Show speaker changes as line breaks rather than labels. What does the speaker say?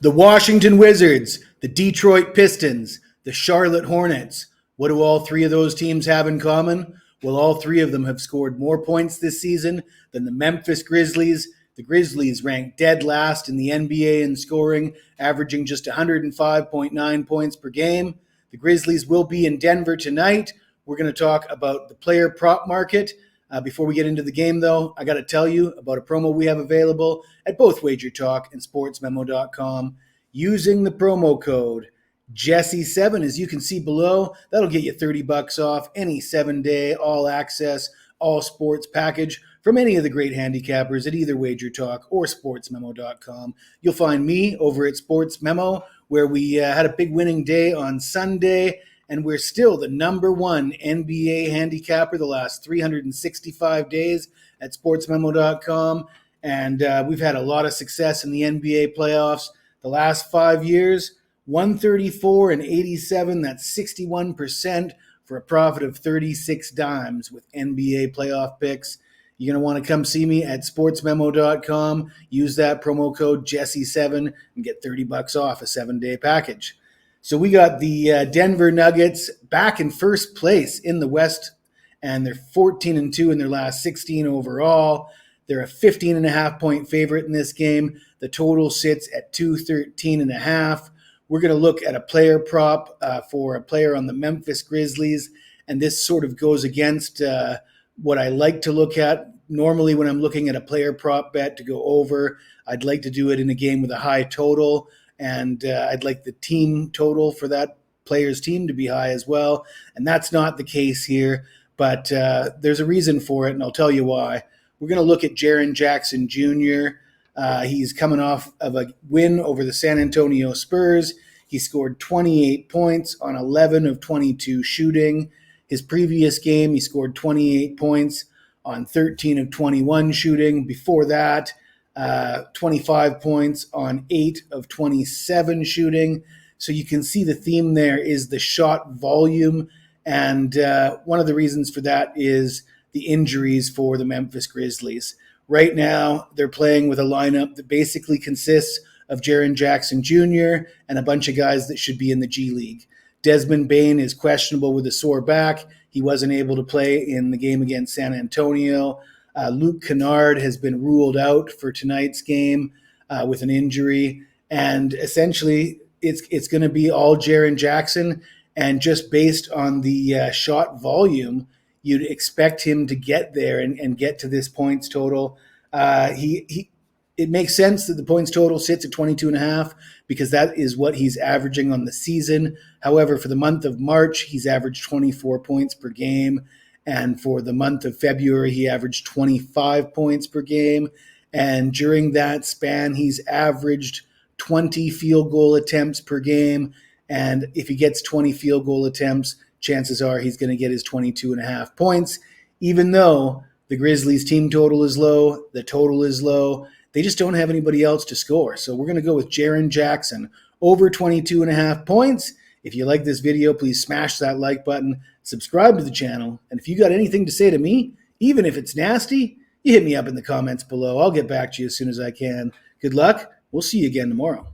The Washington Wizards, the Detroit Pistons, the Charlotte Hornets. What do all three of those teams have in common? Well, all three of them have scored more points this season than the Memphis Grizzlies. The Grizzlies ranked dead last in the NBA in scoring, averaging just 105.9 points per game. The Grizzlies will be in Denver tonight. We're going to talk about the player prop market. Before we get into the game, though, I got to tell you about a promo we have available at both Wager Talk and SportsMemo.com. Using the promo code Jesse7, as you can see below, that'll get you $30 off any 7-day all-access, all-sports package from any of the great handicappers at either Wager Talk or SportsMemo.com. You'll find me over at Sports Memo, where we had a big winning day on Sunday, and we're still the number one NBA handicapper the last 365 days at SportsMemo.com. And we've had a lot of success in the NBA playoffs. The last 5 years, 134 and 87, that's 61% for a profit of 36 dimes with NBA playoff picks. You're going to want to come see me at SportsMemo.com. Use that promo code Jesse7 and get $30 off a 7-day package. So we got the Denver Nuggets back in first place in the West, and they're 14-2 in their last 16 overall. They're a 15.5-point favorite in this game. The total sits at 213.5. We're going to look at a player prop for a player on the Memphis Grizzlies, and this sort of goes against what I like to look at. Normally when I'm looking at a player prop bet to go over, I'd like to do it in a game with a high total, and I'd like the team total for that player's team to be high as well. And that's not the case here, but there's a reason for it, and I'll tell you why. We're going to look at Jaren Jackson Jr. He's coming off of a win over the San Antonio Spurs. He scored 28 points on 11 of 22 shooting. His previous game, he scored 28 points on 13 of 21 shooting. Before that, 25 points on 8 of 27 shooting. So you can see the theme there is the shot volume. And one of the reasons for that is the injuries for the Memphis Grizzlies. Right now, they're playing with a lineup that basically consists of Jaren Jackson Jr. and a bunch of guys that should be in the G League. Desmond Bane is questionable with a sore back. He wasn't able to play in the game against San Antonio. Luke Kennard has been ruled out for tonight's game with an injury. And essentially, it's going to be all Jaren Jackson. And just based on the shot volume, you'd expect him to get there and get to this points total. It makes sense that the points total sits at 22.5 because that is what he's averaging on the season. However, for the month of March, he's averaged 24 points per game. And for the month of February, he averaged 25 points per game. And during that span, he's averaged 20 field goal attempts per game. And if he gets 20 field goal attempts, chances are he's going to get his 22.5 points, even though the Grizzlies team total is low, the total is low. They just don't have anybody else to score. So we're going to go with Jaren Jackson over 22.5 points. If you like this video, please smash that like button, subscribe to the channel, and if you got anything to say to me, even if it's nasty, you hit me up in the comments below. I'll get back to you as soon as I can. Good luck. We'll see you again tomorrow.